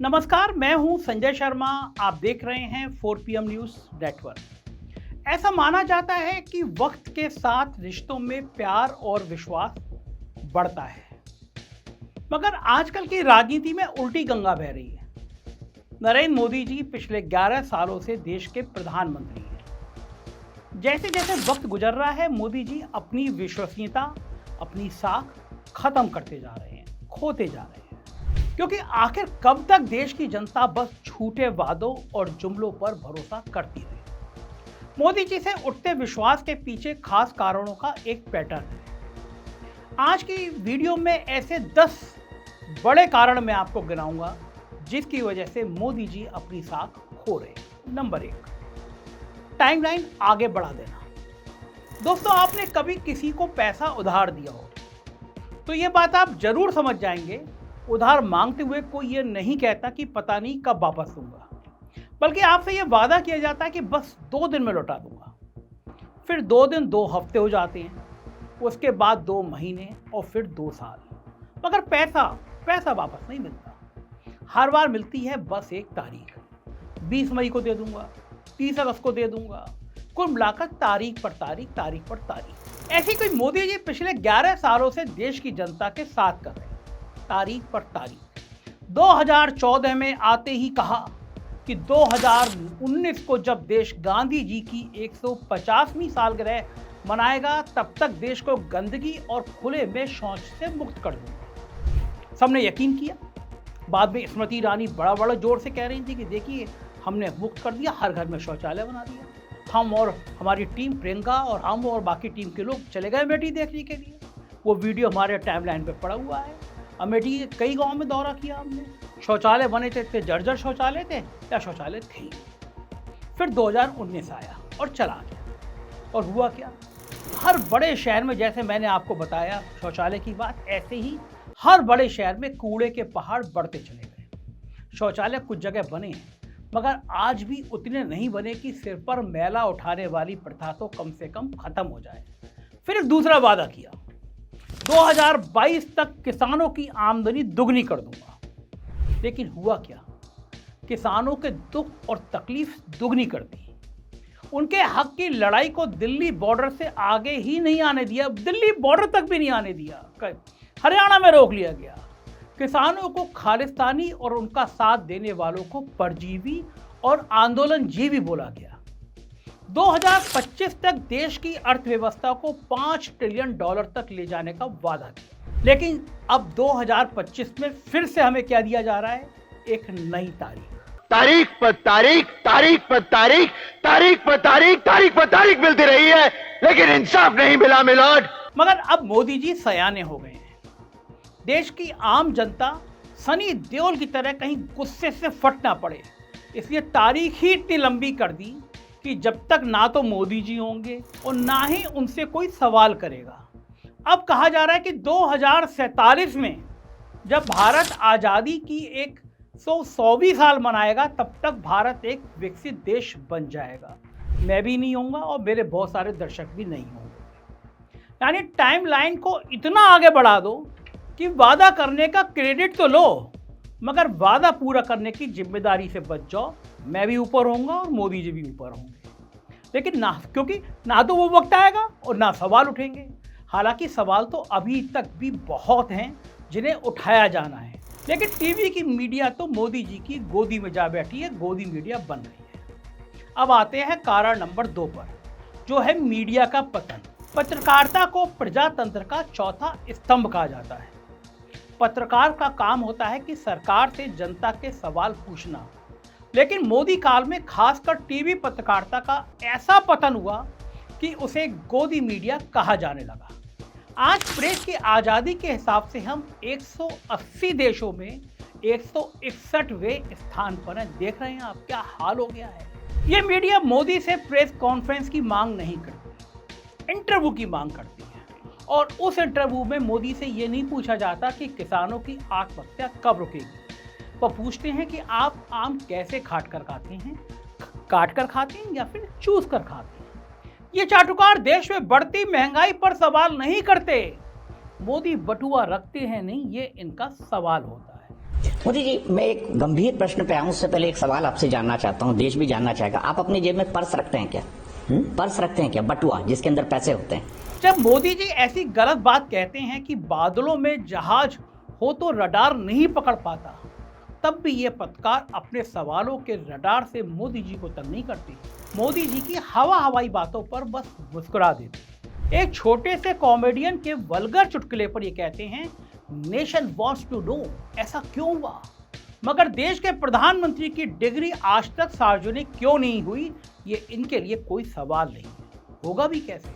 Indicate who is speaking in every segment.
Speaker 1: नमस्कार, मैं हूं संजय शर्मा। आप देख रहे हैं 4PM न्यूज़ नेटवर्क। ऐसा माना जाता है कि वक्त के साथ रिश्तों में प्यार और विश्वास बढ़ता है, मगर आजकल की राजनीति में उल्टी गंगा बह रही है। नरेंद्र मोदी जी पिछले 11 सालों से देश के प्रधानमंत्री हैं। जैसे जैसे वक्त गुजर रहा है, मोदी जी अपनी विश्वसनीयता, अपनी साख खत्म करते जा रहे हैं, खोते जा रहे हैं। क्योंकि आखिर कब तक देश की जनता बस झूठे वादों और जुमलों पर भरोसा करती रहे। मोदी जी से उठते विश्वास के पीछे खास कारणों का एक पैटर्न है। आज की वीडियो में ऐसे 10 बड़े कारण मैं आपको गिनाऊंगा जिसकी वजह से मोदी जी अपनी साख खो रहे हैं। नंबर 1, टाइमलाइन आगे बढ़ा देना। दोस्तों, आपने कभी किसी को पैसा उधार दिया हो तो ये बात आप जरूर समझ जाएंगे। उधार मांगते हुए कोई ये नहीं कहता कि पता नहीं कब वापस दूंगा, बल्कि आपसे ये वादा किया जाता है कि बस 2 दिन में लौटा दूंगा। फिर 2 दिन 2 हफ्ते हो जाते हैं, उसके बाद 2 महीने और फिर 2 साल, मगर पैसा वापस नहीं मिलता। हर बार मिलती है बस एक तारीख, 20 मई को दे दूंगा, 30 अगस्त को दे दूंगा। कुल मिलाकर तारीख पर तारीख। ऐसी कोई मोदी जी पिछले 11 सालों से देश की जनता के साथ कर रहे हैं, तारीख पर तारीख। 2014 में आते ही कहा कि 2019 को जब देश गांधी जी की 150वीं सालगिरह मनाएगा, तब तक देश को गंदगी और खुले में शौच से मुक्त कर दूंगा। सबने यकीन किया। बाद में स्मृति ईरानी बड़ा जोर से कह रही थी कि देखिए, हमने मुक्त कर दिया, हर घर में शौचालय बना दिया। हम और हमारी टीम, प्रियंका और हम और बाकी टीम के लोग चले गए अमेठी देखने के लिए। वो वीडियो हमारे टाइमलाइन पे पड़ा हुआ है। अमेठी के कई गांव में दौरा किया हमने। शौचालय बने थे, जर्जर शौचालय थे या शौचालय थे। फिर 2019 आया और चला गया। और हुआ क्या? हर बड़े शहर में, जैसे मैंने आपको बताया शौचालय की बात, ऐसे ही हर बड़े शहर में कूड़े के पहाड़ बढ़ते चले गए। शौचालय कुछ जगह बने, मगर आज भी उतने नहीं बने कि सिर पर मैला उठाने वाली प्रथा तो कम से कम खत्म हो जाए। फिर एक दूसरा वादा किया, 2022 तक किसानों की आमदनी दुगनी कर दूंगा। लेकिन हुआ क्या? किसानों के दुख और तकलीफ दुगनी कर दी। उनके हक की लड़ाई को दिल्ली बॉर्डर से आगे ही नहीं आने दिया, दिल्ली बॉर्डर तक भी नहीं आने दिया। हरियाणा में रोक लिया गया। किसानों को खालिस्तानी और उनका साथ देने वालों को परजीवी और आंदोलनजीवी बोला गया। 2025 तक देश की अर्थव्यवस्था को $5 ट्रिलियन तक ले जाने का वादा किया। लेकिन अब 2025 में फिर से हमें क्या दिया जा रहा है? एक नई तारीख मिलती रही है, लेकिन इंसाफ नहीं मिला मिलाड। मगर अब मोदी जी सयाने हो गए हैं। देश की आम जनता सनी देओल की तरह कहीं गुस्से से फट ना पड़े, इसलिए तारीख ही इतनी लंबी कर दी कि जब तक ना तो मोदी जी होंगे और ना ही उनसे कोई सवाल करेगा। अब कहा जा रहा है कि 2047 में जब भारत आज़ादी की 100वीं साल मनाएगा, तब तक भारत एक विकसित देश बन जाएगा। मैं भी नहीं होऊंगा और मेरे बहुत सारे दर्शक भी नहीं होंगे। यानी टाइमलाइन को इतना आगे बढ़ा दो कि वादा करने का क्रेडिट तो लो, मगर वादा पूरा करने की जिम्मेदारी से बच जाओ। मैं भी ऊपर होऊंगा और मोदी जी भी ऊपर होंगे, लेकिन ना, क्योंकि ना तो वो वक्त आएगा और ना सवाल उठेंगे। हालांकि सवाल तो अभी तक भी बहुत हैं जिन्हें उठाया जाना है, लेकिन टीवी की मीडिया तो मोदी जी की गोदी में जा बैठी है, गोदी मीडिया बन रही है। अब आते हैं कारण नंबर 2 पर, जो है मीडिया का पतन। पत्रकारिता को प्रजातंत्र का चौथा स्तंभ कहा जाता है। पत्रकार का काम होता है कि सरकार से जनता के सवाल पूछना, लेकिन मोदी काल में खासकर टीवी पत्रकारिता का ऐसा पतन हुआ कि उसे गोदी मीडिया कहा जाने लगा। आज प्रेस की आज़ादी के हिसाब से हम 180 देशों में 161वें स्थान पर हैं। देख रहे हैं आप क्या हाल हो गया है। ये मीडिया मोदी से प्रेस कॉन्फ्रेंस की मांग नहीं करती, इंटरव्यू की मांग करती है। और उस इंटरव्यू में मोदी से ये नहीं पूछा जाता कि किसानों की आत्महत्या कब रुकेगी। वो पूछते हैं कि आप आम कैसे काट कर खाते हैं या फिर चूस कर खाते हैं। ये चाटुकार देश में बढ़ती महंगाई पर सवाल नहीं करते। मोदी बटुआ रखते हैं नहीं, ये इनका सवाल होता है।
Speaker 2: मोदी जी, मैं एक गंभीर प्रश्न पे आऊं उससे पहले एक सवाल आपसे जानना चाहता हूं, देश भी जानना चाहेगा। आप अपनी जेब में पर्स रखते हैं क्या? पर्स रखते हैं क्या, बटुआ जिसके अंदर पैसे होते हैं?
Speaker 1: जब मोदी जी ऐसी गलत बात कहते हैं कि बादलों में जहाज हो तो रडार नहीं पकड़ पाता, तब भी ये पत्रकार अपने सवालों के रडार से मोदी जी को तंग नहीं करती। मोदी जी की हवाई बातों पर बस मुस्कुरा देती। एक छोटे से कॉमेडियन के वल्गर चुटकुले पर ये कहते हैं, नेशन वॉन्ट्स टू नो ऐसा क्यों हुआ, मगर देश के प्रधानमंत्री की डिग्री आज तक सार्वजनिक क्यों नहीं हुई, ये इनके लिए कोई सवाल नहीं है। होगा भी कैसे?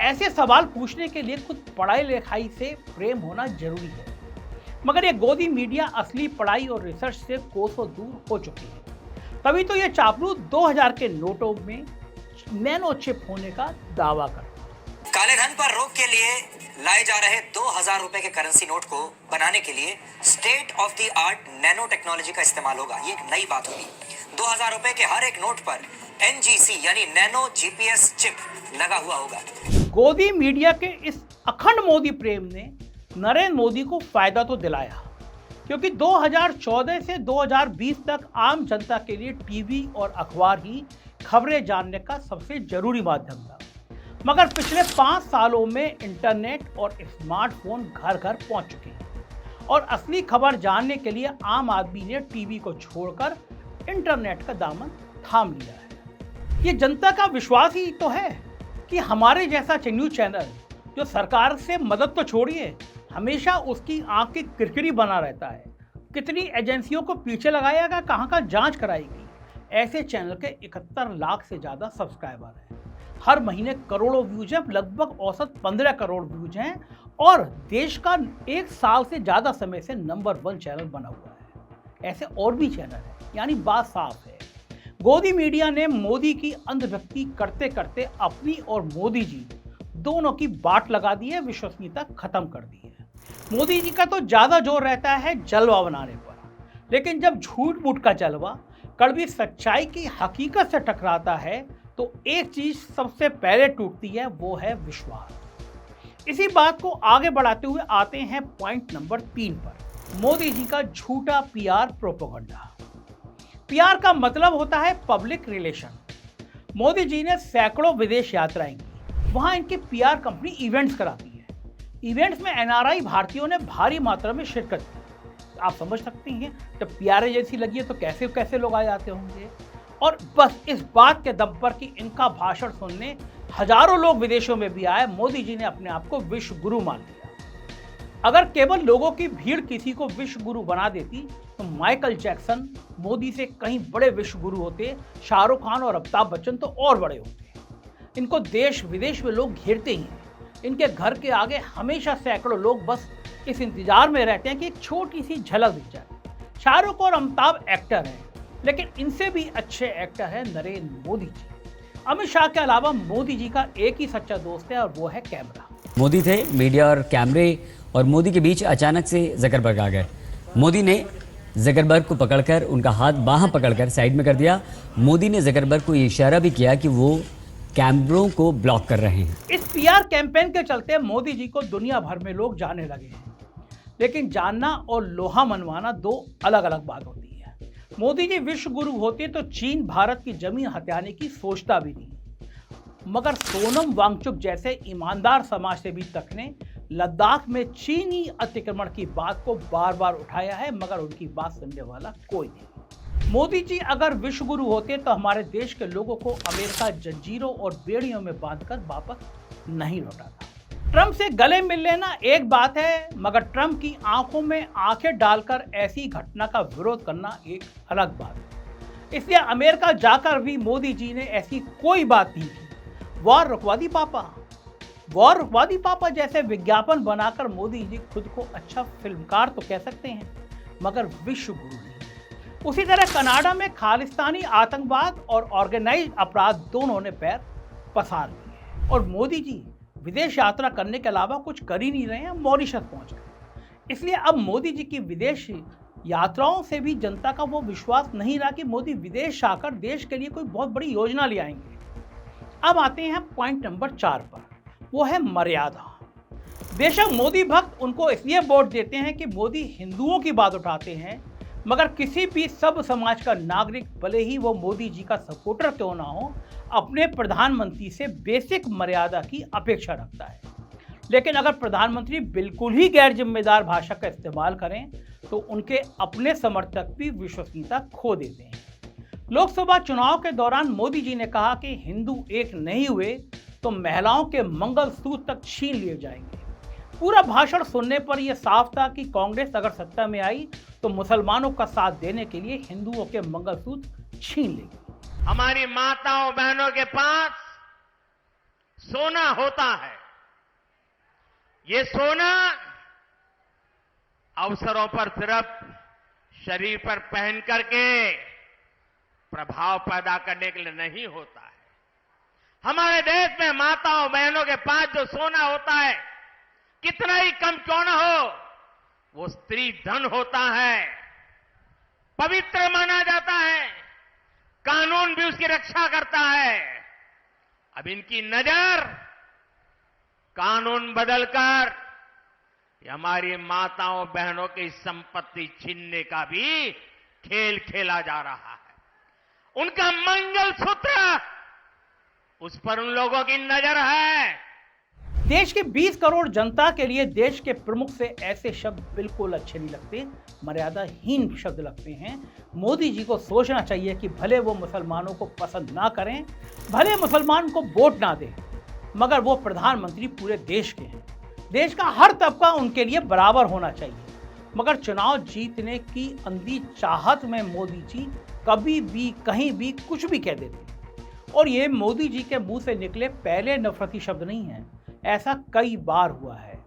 Speaker 1: ऐसे सवाल पूछने के लिए खुद पढ़ाई लिखाई से प्रेम होना जरूरी है, मगर ये गोदी मीडिया असली पढ़ाई और रिसर्च से कोसों दूर हो चुकी है। तभी तो ये चापलूस 2000 के नोटों में नैनो चिप होने का दावा करता है।
Speaker 3: काले धन पर रोक के लिए लाए जा रहे 2000 रुपए के करेंसी नोट को बनाने के लिए state of the art nano technology का इस्तेमाल होगा। ये एक नई बात होगी। 2000 रुपए के हर एक नोट पर NGC यानी नैनो GPS चिप लगा हुआ होगा।
Speaker 1: गोदी मीडिया के इस अखंड मोदी प्रेम ने नरेंद्र मोदी को फायदा तो दिलाया, क्योंकि 2014 से 2020 तक आम जनता के लिए टीवी और अखबार ही खबरें जानने का सबसे जरूरी माध्यम था। मगर पिछले 5 सालों में इंटरनेट और स्मार्टफोन घर घर पहुंच चुके हैं और असली खबर जानने के लिए आम आदमी ने टीवी को छोड़कर इंटरनेट का दामन थाम लिया है। ये जनता का विश्वास ही तो है कि हमारे जैसा न्यूज चैनल जो सरकार से मदद तो छोड़िए, हमेशा उसकी आंख की किरकिरी बना रहता है, कितनी एजेंसियों को पीछे लगाएगा, कहाँ का जांच कराएगी। ऐसे चैनल के 71 लाख से ज़्यादा सब्सक्राइबर हैं, हर महीने करोड़ों व्यूज हैं, लगभग औसत 15 करोड़ व्यूज हैं और देश का 1 साल से ज़्यादा समय से नंबर 1 चैनल बना हुआ है। ऐसे और भी चैनल हैं, यानी बात साफ है। गोदी मीडिया ने मोदी की अंधभक्ति करते करते अपनी और मोदी जी दोनों की बाट लगा दी है, विश्वसनीयता खत्म कर दी है। मोदी जी का तो ज़्यादा जोर रहता है जलवा बनाने पर, लेकिन जब झूठ मूठ का जलवा कड़वी सच्चाई की हकीकत से टकराता है तो एक चीज सबसे पहले टूटती है, वो है विश्वास। इसी बात को आगे बढ़ाते हुए आते हैं पॉइंट नंबर 3 पर, मोदी जी का झूठा PR प्रोपेगेंडा। PR का मतलब होता है पब्लिक रिलेशन। मोदी जी ने सैकड़ों विदेश यात्राएं की, वहां इनकी PR कंपनी इवेंट्स कराती है। इवेंट्स में NRI भारतीयों ने भारी मात्रा में शिरकत की। आप समझ सकती हैं, जब PR एजेंसी लगी है तो कैसे कैसे लोग आ जाते होंगे। और बस इस बात के दम पर कि इनका भाषण सुनने हजारों लोग विदेशों में भी आए, मोदी जी ने अपने आप को विश्व गुरु मान लिया। अगर केवल लोगों की भीड़ किसी को विश्व गुरु बना देती तो माइकल जैक्सन मोदी से कहीं बड़े विश्व गुरु होते, शाहरुख खान और अमिताभ बच्चन तो और बड़े होते। इनको देश विदेश में लोग घेरते ही हैं। इनके घर के आगे हमेशा सैकड़ों लोग बस इस इंतजार में रहते हैं कि एक छोटी सी झलक दिख जाए। शाहरुख और अमिताभ एक्टर हैं, लेकिन इनसे भी अच्छे एक्टर है नरेंद्र मोदी जी। अमित शाह के अलावा मोदी जी का एक ही सच्चा दोस्त है और वो है कैमरा।
Speaker 4: मोदी थे, मीडिया और कैमरे और मोदी के बीच अचानक से जकरबर्ग आ गए। मोदी ने जकरबर्ग को पकड़कर उनका हाथ बाहां पकड़कर साइड में कर दिया। मोदी ने जकरबर्ग को ये इशारा भी किया कि वो कैमरों को ब्लॉक कर रहे हैं।
Speaker 1: इस PR कैंपेन के चलते मोदी जी को दुनिया भर में लोग जानने लगे हैं, लेकिन जानना और लोहा मनवाना दो अलग अलग बात होती है। मोदी जी विश्व गुरु होते तो चीन भारत की जमीन हथियाने की सोचता भी नहीं, मगर सोनम वांगचुक जैसे ईमानदार समाजसेवी तक ने लद्दाख में चीनी अतिक्रमण की बात को बार बार उठाया है, मगर उनकी बात सुनने वाला कोई नहीं। मोदी जी अगर विश्व गुरु होते तो हमारे देश के लोगों को अमेरिका जंजीरों और बेड़ियों में बांधकर वापस नहीं लौटाता। ट्रंप से गले मिल लेना एक बात है, मगर ट्रंप की आंखों में आंखें डालकर ऐसी घटना का विरोध करना एक अलग बात है। इसलिए अमेरिका जाकर भी मोदी जी ने ऐसी कोई बात नहीं की। वॉर रुकवा दी पापा, वॉर रुकवा दी पापा जैसे विज्ञापन बनाकर मोदी जी खुद को अच्छा फिल्मकार तो कह सकते हैं, मगर विश्व गुरु नहीं। उसी तरह कनाडा में खालिस्तानी आतंकवाद और ऑर्गेनाइज्ड अपराध दोनों ने पैर पसार लिए और मोदी जी विदेश यात्रा करने के अलावा कुछ कर ही नहीं रहे हैं, मॉरिशस पहुंच गए। इसलिए अब मोदी जी की विदेश यात्राओं से भी जनता का वो विश्वास नहीं रहा कि मोदी विदेश आकर देश के लिए कोई बहुत बड़ी योजना ले आएंगे। अब आते हैं पॉइंट नंबर 4 पर, वो है मर्यादा। बेशक मोदी भक्त उनको इसलिए वोट देते हैं कि मोदी हिंदुओं की बात उठाते हैं, मगर किसी भी सब समाज का नागरिक, भले ही वो मोदी जी का सपोर्टर क्यों ना हो, अपने प्रधानमंत्री से बेसिक मर्यादा की अपेक्षा रखता है। लेकिन अगर प्रधानमंत्री बिल्कुल ही गैर जिम्मेदार भाषा का इस्तेमाल करें तो उनके अपने समर्थक भी विश्वसनीयता खो देते हैं। लोकसभा चुनाव के दौरान मोदी जी ने कहा कि हिंदू एक नहीं हुए तो महिलाओं के मंगलसूत्र तक छीन लिए जाएंगे। पूरा भाषण सुनने पर यह साफ था कि कांग्रेस अगर सत्ता में आई तो मुसलमानों का साथ देने के लिए हिंदुओं के मंगलसूत्र छीन लेगी।
Speaker 5: हमारी माताओं बहनों के पास सोना होता है। ये सोना अवसरों पर सिर्फ शरीर पर पहन करके प्रभाव पैदा करने के लिए नहीं होता है। हमारे देश में माताओं बहनों के पास जो सोना होता है, कितना ही कम क्यों न हो, वो स्त्री धन होता है, पवित्र माना जाता है, कानून भी उसकी रक्षा करता है। अब इनकी नजर कानून बदलकर हमारी माताओं बहनों की संपत्ति छीनने का भी खेल खेला जा रहा है। उनका मंगलसूत्र, उस पर उन लोगों की नजर है।
Speaker 1: देश के 20 करोड़ जनता के लिए देश के प्रमुख से ऐसे शब्द बिल्कुल अच्छे नहीं लगते, मर्यादाहीन शब्द लगते हैं। मोदी जी को सोचना चाहिए कि भले वो मुसलमानों को पसंद ना करें, भले मुसलमान को वोट ना दें, मगर वो प्रधानमंत्री पूरे देश के हैं। देश का हर तबका उनके लिए बराबर होना चाहिए। मगर चुनाव जीतने की अंधी चाहत में मोदी जी कभी भी कहीं भी कुछ भी कह देते हैं। और ये मोदी जी के मुंह से निकले पहले नफरती शब्द नहीं हैं, ऐसा कई बार हुआ है।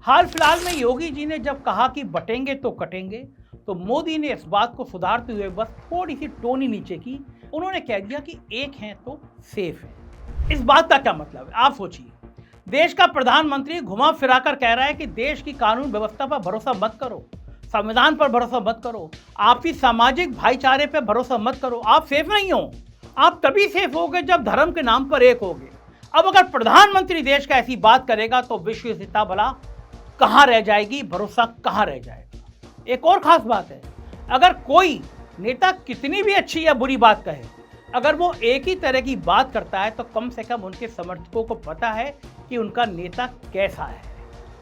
Speaker 1: हाल फिलहाल में योगी जी ने जब कहा कि बटेंगे तो कटेंगे, तो मोदी ने इस बात को सुधारते हुए बस थोड़ी सी टोनी नीचे की। उन्होंने कह दिया कि एक हैं तो सेफ है। इस बात का क्या मतलब है, आप सोचिए। देश का प्रधानमंत्री घुमा फिराकर कह रहा है कि देश की कानून व्यवस्था पर भरोसा मत करो, संविधान पर भरोसा मत करो, आपसी सामाजिक भाईचारे पर भरोसा मत करो, आप सेफ नहीं हो। आप तभी सेफ होगे जब धर्म के नाम पर एक होगे। अब अगर प्रधानमंत्री देश का ऐसी बात करेगा तो विश्वसनीयता भला कहां रह जाएगी, भरोसा कहां रह जाएगा। एक और खास बात है, अगर कोई नेता कितनी भी अच्छी या बुरी बात कहे, अगर वो एक ही तरह की बात करता है तो कम से कम उनके समर्थकों को पता है कि उनका नेता कैसा है,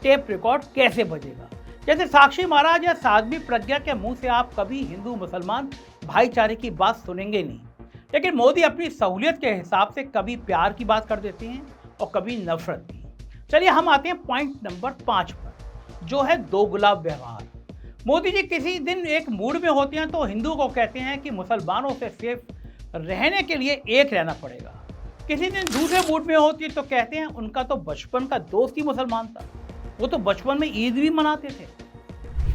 Speaker 1: टेप रिकॉर्ड कैसे बजेगा। जैसे साक्षी महाराज या साध्वी प्रज्ञा के मुंह से आप कभी हिंदू मुसलमान भाईचारे की बात सुनेंगे नहीं, लेकिन मोदी अपनी सहूलियत के हिसाब से कभी प्यार की बात कर देते हैं और कभी नफरत की। चलिए हम आते हैं पॉइंट नंबर 5 पर, जो है दोगला व्यवहार। मोदी जी किसी दिन एक मूड में होते हैं तो हिंदुओं को कहते हैं कि मुसलमानों से सेफ रहने के लिए एक रहना पड़ेगा। किसी दिन दूसरे मूड में होती है तो कहते हैं उनका तो बचपन का दोस्त ही मुसलमान था, वो तो बचपन में ईद भी मनाते थे।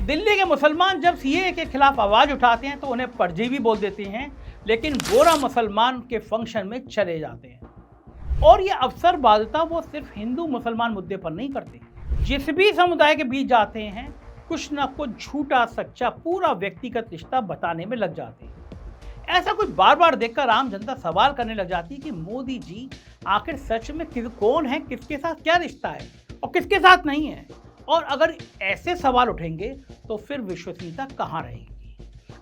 Speaker 1: दिल्ली के मुसलमान जब सीएए के खिलाफ आवाज उठाते हैं तो उन्हें परजीवी बोल देते हैं, लेकिन गोरा मुसलमान के फंक्शन में चले जाते हैं। और ये अवसरवादिता वो सिर्फ हिंदू मुसलमान मुद्दे पर नहीं करते, जिस भी समुदाय के बीच जाते हैं कुछ ना कुछ झूठा सच्चा पूरा व्यक्तिगत रिश्ता बताने में लग जाते हैं। ऐसा कुछ बार बार देखकर आम जनता सवाल करने लग जाती है कि मोदी जी आखिर सच में कौन है, किसके साथ क्या रिश्ता है और किसके साथ नहीं है। और अगर ऐसे सवाल उठेंगे तो फिर विश्वसनीयता कहाँ रहेगी।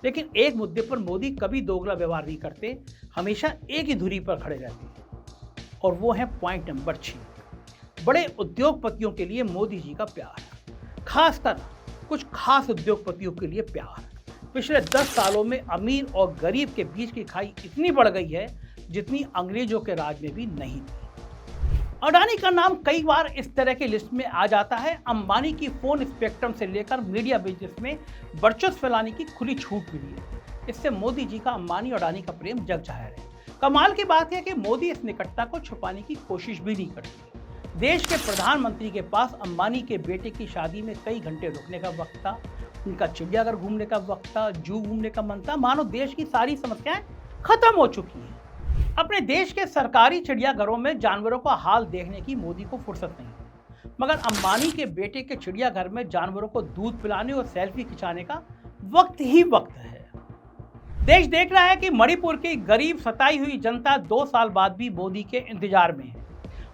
Speaker 1: लेकिन एक मुद्दे पर मोदी कभी दोगला व्यवहार नहीं करते, हमेशा एक ही धुरी पर खड़े रहते हैं, और वो है पॉइंट नंबर 6, बड़े उद्योगपतियों के लिए मोदी जी का प्यार। खासकर कुछ खास उद्योगपतियों के लिए प्यार। पिछले 10 सालों में अमीर और गरीब के बीच की खाई इतनी बढ़ गई है जितनी अंग्रेजों के राज में भी नहीं थी। अडानी का नाम कई बार इस तरह की लिस्ट में आ जाता है। अंबानी की फोन स्पेक्ट्रम से लेकर मीडिया बिजनेस में वर्चस्व फैलाने की खुली छूट मिली है। इससे मोदी जी का अंबानी और अडानी का प्रेम जग जाहिर है। कमाल की बात है कि मोदी इस निकटता को छुपाने की कोशिश भी नहीं करते। देश के प्रधानमंत्री के पास अंबानी के बेटे की शादी में कई घंटे रुकने का वक्त था, उनका चिड़ियाघर घूमने का वक्त था, जू घूमने का मन था, मानो देश की सारी समस्याएं खत्म हो चुकी हैं। अपने देश के सरकारी चिड़ियाघरों में जानवरों का हाल देखने की मोदी को फुर्सत नहीं, मगर अंबानी के बेटे के चिड़ियाघर में जानवरों को दूध पिलाने और सेल्फी खिंचाने का वक्त ही वक्त है। देश देख रहा है कि मणिपुर की गरीब सताई हुई जनता 2 साल बाद भी मोदी के इंतजार में है।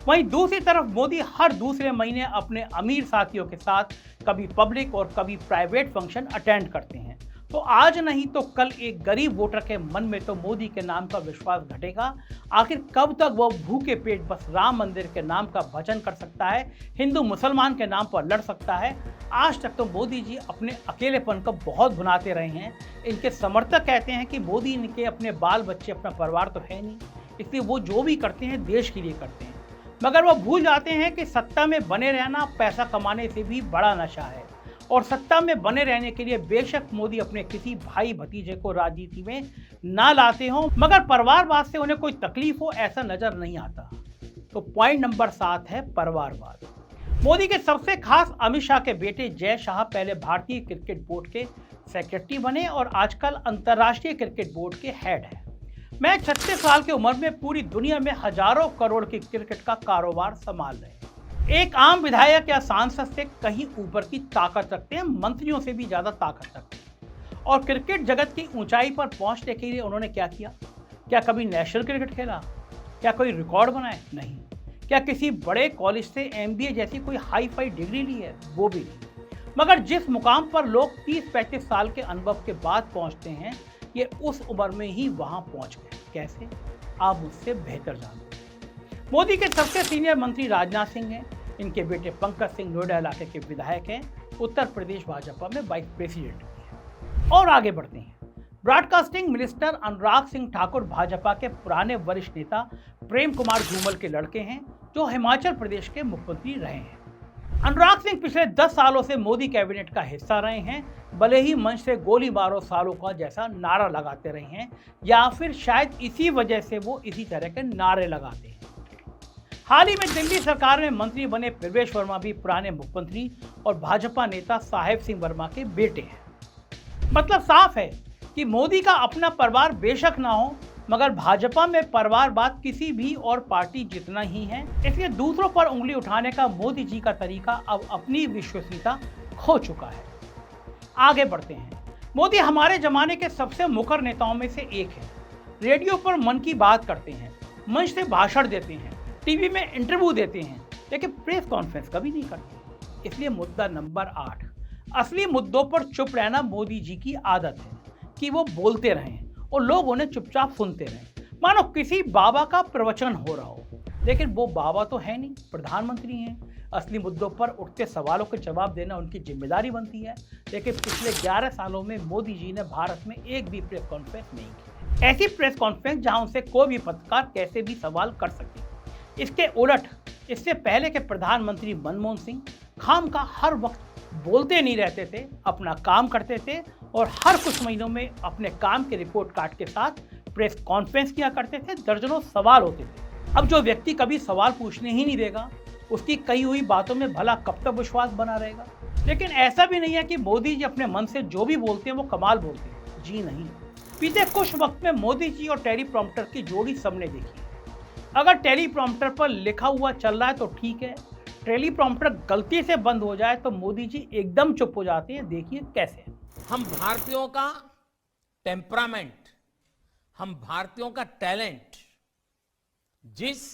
Speaker 1: वहीं दूसरी तरफ मोदी हर दूसरे महीने अपने अमीर साथियों के साथ कभी पब्लिक और कभी प्राइवेट फंक्शन अटेंड करते हैं। तो आज नहीं तो कल एक गरीब वोटर के मन में तो मोदी के नाम का विश्वास घटेगा। आखिर कब तक वो भूखे पेट बस राम मंदिर के नाम का भजन कर सकता है, हिंदू मुसलमान के नाम पर लड़ सकता है। आज तक तो मोदी जी अपने अकेलेपन को बहुत भुनाते रहे हैं। इनके समर्थक कहते हैं कि मोदी इनके अपने बाल बच्चे, अपना परिवार तो है नहीं, इसलिए वो जो भी करते हैं देश के लिए करते हैं। मगर वो भूल जाते हैं कि सत्ता में बने रहना पैसा कमाने से भी बड़ा नशा है, और सत्ता में बने रहने के लिए बेशक मोदी अपने किसी भाई भतीजे को राजनीति में ना लाते हों, मगर परिवारवाद से उन्हें कोई तकलीफ हो ऐसा नजर नहीं आता। तो पॉइंट नंबर 7 है परिवारवाद। मोदी के सबसे खास अमित शाह के बेटे जय शाह पहले भारतीय क्रिकेट बोर्ड के सेक्रेटरी बने और आजकल अंतर्राष्ट्रीय क्रिकेट बोर्ड के हेड है। मैं 36 साल की उम्र में पूरी दुनिया में हजारों करोड़ की क्रिकेट का कारोबार संभाल रहे हैं। एक आम विधायक या सांसद से कहीं ऊपर की ताकत रखते हैं, मंत्रियों से भी ज्यादा ताकत रखते हैं। और क्रिकेट जगत की ऊंचाई पर पहुंचने के लिए उन्होंने क्या किया? क्या कभी नेशनल क्रिकेट खेला? क्या कोई रिकॉर्ड बनाए? नहीं। क्या किसी बड़े कॉलेज से MBA जैसी कोई हाई फाई डिग्री ली है? वो भी नहीं। मगर जिस मुकाम पर लोग 30-35 साल के अनुभव के बाद पहुंचते हैं, ये उस उम्र में ही वहां पहुंच गए। कैसे? आप मुझसे बेहतर जानते हैं। मोदी के सबसे सीनियर मंत्री राजनाथ सिंह हैं। इनके बेटे पंकज सिंह नोएडा इलाके के विधायक हैं। उत्तर प्रदेश भाजपा में वाइस प्रेसिडेंट हैं। और आगे बढ़ते हैं। ब्रॉडकास्टिंग मिनिस्टर अनुराग सिंह ठाकुर भाजपा के पुराने वरिष्ठ नेता प्रेम कुमार धूमल के लड़के हैं, जो हिमाचल प्रदेश के मुख्यमंत्री रहे हैं। अनुराग सिंह पिछले 10 सालों से मोदी कैबिनेट का हिस्सा रहे हैं, भले ही मंच से गोली मारो सालों का जैसा नारा लगाते रहे हैं, या फिर शायद इसी वजह से वो इसी तरह के नारे लगाते हैं। हाल ही में दिल्ली सरकार में मंत्री बने प्रवेश वर्मा भी पुराने मुख्यमंत्री और भाजपा नेता साहेब सिंह वर्मा के बेटे हैं। मतलब साफ है कि मोदी का अपना परिवार बेशक ना हो, मगर भाजपा में परिवारवाद किसी भी और पार्टी जितना ही है। इसलिए दूसरों पर उंगली उठाने का मोदी जी का तरीका अब अपनी विश्वसनीयता खो चुका है। आगे बढ़ते हैं। मोदी हमारे जमाने के सबसे मुखर नेताओं में से एक है। रेडियो पर मन की बात करते हैं, मंच से भाषण देते हैं, टीवी में इंटरव्यू देते हैं, लेकिन प्रेस कॉन्फ्रेंस कभी नहीं करते। इसलिए मुद्दा नंबर 8, असली मुद्दों पर चुप रहना मोदी जी की आदत है कि वो बोलते रहें और लोग उन्हें चुपचाप सुनते रहें, मानो किसी बाबा का प्रवचन हो रहा हो। लेकिन वो बाबा तो है नहीं, प्रधानमंत्री हैं। असली मुद्दों पर उठते सवालों के जवाब देना उनकी जिम्मेदारी बनती है। लेकिन पिछले 11 सालों में मोदी जी ने भारत में एक भी प्रेस कॉन्फ्रेंस नहीं की। ऐसी प्रेस कॉन्फ्रेंस जहां उनसे कोई भी पत्रकार कैसे भी सवाल कर सके। इसके उलट इससे पहले के प्रधानमंत्री मनमोहन सिंह खाम का हर वक्त बोलते नहीं रहते थे, अपना काम करते थे और हर कुछ महीनों में अपने काम के रिपोर्ट कार्ड के साथ प्रेस कॉन्फ्रेंस किया करते थे। दर्जनों सवाल होते थे। अब जो व्यक्ति कभी सवाल पूछने ही नहीं देगा, उसकी कही हुई बातों में भला कब तक विश्वास बना रहेगा। लेकिन ऐसा भी नहीं है कि मोदी जी अपने मन से जो भी बोलते हैं वो कमाल बोलते हैं। जी नहीं। बीते कुछ वक्त में मोदी जी और टेलीप्रॉम्प्टर की जोड़ी सबने देखी। अगर टेलीप्रॉम्प्टर पर लिखा हुआ चल रहा है तो ठीक है, टेलीप्रॉम्प्टर गलती से बंद हो जाए तो मोदी जी एकदम चुप हो जाते हैं। देखिए कैसे।
Speaker 6: हम भारतीयों का टेम्परामेंट, हम भारतीयों का टैलेंट, जिस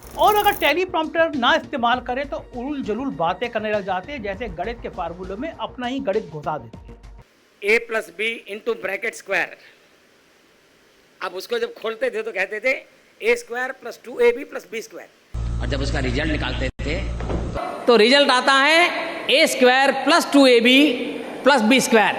Speaker 1: और अगर टेलीप्रॉम्प्टर ना इस्तेमाल करें तो उलूल जलूल बातें करने लग जाते हैं, जैसे गणित के फार्मूले में अपना ही गणित घुसा देते हैं।
Speaker 7: A+B into bracket square. अब उसको जब खोलते थे तो कहते थे A² + 2AB + B²।
Speaker 2: और जब उसका रिजल्ट निकालते थे
Speaker 7: तो रिजल्ट आता है A² + 2AB + B²।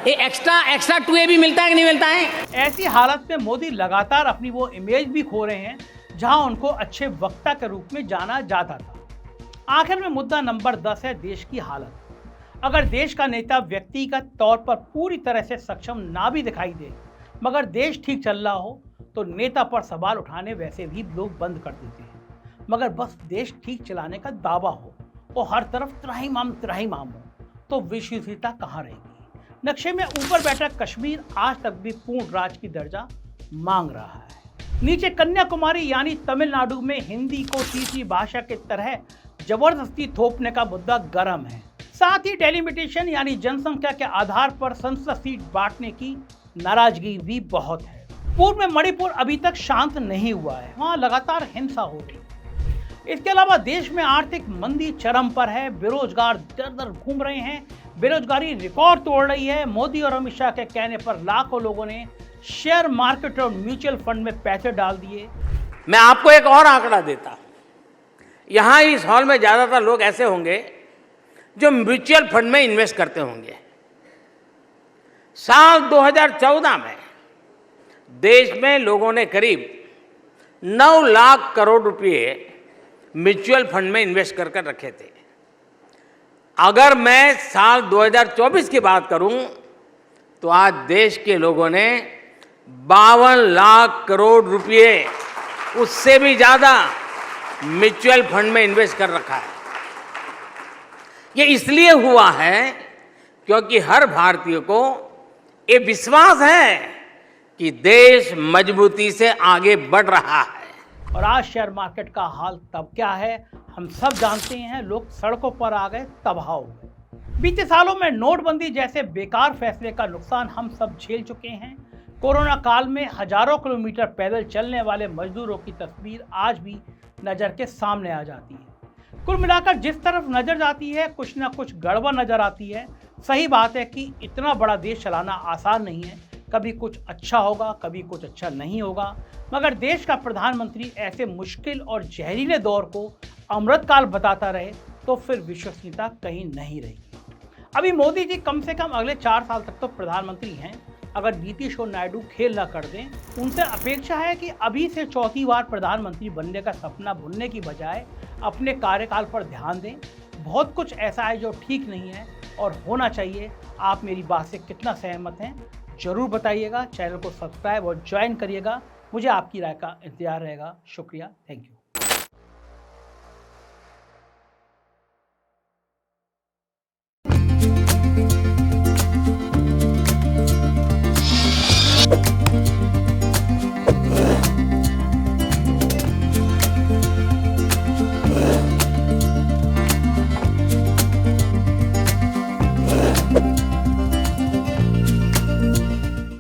Speaker 7: ये एक्स्ट्रा 2AB मिलता है कि नहीं मिलता है?
Speaker 1: ऐसी हालत में मोदी लगातार अपनी वो इमेज भी खो रहे हैं जहां उनको अच्छे वक्ता के रूप में जाना जाता था। आखिर में मुद्दा नंबर 10 है देश की हालत। अगर देश का नेता व्यक्तिगत तौर पर पूरी तरह से सक्षम ना भी दिखाई दे, मगर देश ठीक चल रहा हो तो नेता पर सवाल उठाने वैसे भी लोग बंद कर देते हैं। मगर बस देश ठीक चलाने का दावा हो और हर तरफ त्राहिमाम हो तो विश्वसनीयता कहाँ रहेगी। नक्शे में ऊपर बैठा कश्मीर आज तक भी पूर्ण राज्य की दर्जा मांग रहा है। नीचे कन्याकुमारी यानी तमिलनाडु में हिंदी को तीसरी भाषा की तरह जबरदस्ती थोपने का मुद्दा गर्म है। साथ ही डेलिमिटेशन यानी जनसंख्या के आधार पर संसद सीट बांटने की नाराजगी भी बहुत है। पूर्व में मणिपुर अभी तक शांत नहीं हुआ है, वहां लगातार हिंसा हो रही है। इसके अलावा देश में आर्थिक मंदी चरम पर है, बेरोजगार दर दर घूम रहे हैं, बेरोजगारी रिकॉर्ड तोड़ रही है। मोदी और अमित शाह के कहने पर लाखों लोगों ने शेयर मार्केट और म्यूचुअल फंड में पैसे डाल दिए।
Speaker 7: मैं आपको एक और आंकड़ा देता हूं। यहां इस हॉल में ज्यादातर लोग ऐसे होंगे जो म्यूचुअल फंड में इन्वेस्ट करते होंगे। साल 2014 में देश में लोगों ने करीब 9 लाख करोड़ रुपए म्यूचुअल फंड में इन्वेस्ट कर रखे थे। अगर मैं साल 2024 की बात करूं तो आज देश के लोगों ने 52 लाख करोड़ रुपए, उससे भी ज्यादा म्यूचुअल फंड में इन्वेस्ट कर रखा है। ये इसलिए हुआ है क्योंकि हर भारतीय को ये विश्वास है कि देश मजबूती से आगे बढ़ रहा है।
Speaker 1: और आज शेयर मार्केट का हाल तब क्या है हम सब जानते हैं। लोग सड़कों पर आ गए, तबाह हो गए। बीते सालों में नोटबंदी जैसे बेकार फैसले का नुकसान हम सब झेल चुके हैं। कोरोना काल में हजारों किलोमीटर पैदल चलने वाले मजदूरों की तस्वीर आज भी नजर के सामने आ जाती है। कुल मिलाकर जिस तरफ नजर जाती है कुछ ना कुछ गड़बड़ नजर आती है। सही बात है कि इतना बड़ा देश चलाना आसान नहीं है। कभी कुछ अच्छा होगा, कभी कुछ अच्छा नहीं होगा, मगर देश का प्रधानमंत्री ऐसे मुश्किल और जहरीले दौर को अमृतकाल बताता रहे तो फिर विश्वसनीयता कहीं नहीं रहेगी। अभी मोदी जी कम से कम अगले 4 साल तक तो प्रधानमंत्री हैं। अगर नीतीश और नायडू खेल न कर दें, उनसे अपेक्षा है कि अभी से चौथी बार प्रधानमंत्री बनने का सपना भूलने की बजाय अपने कार्यकाल पर ध्यान दें। बहुत कुछ ऐसा है जो ठीक नहीं है और होना चाहिए। आप मेरी बात से कितना सहमत हैं जरूर बताइएगा। चैनल को सब्सक्राइब और ज्वाइन करिएगा। मुझे आपकी राय का इंतजार रहेगा। शुक्रिया, थैंक यू।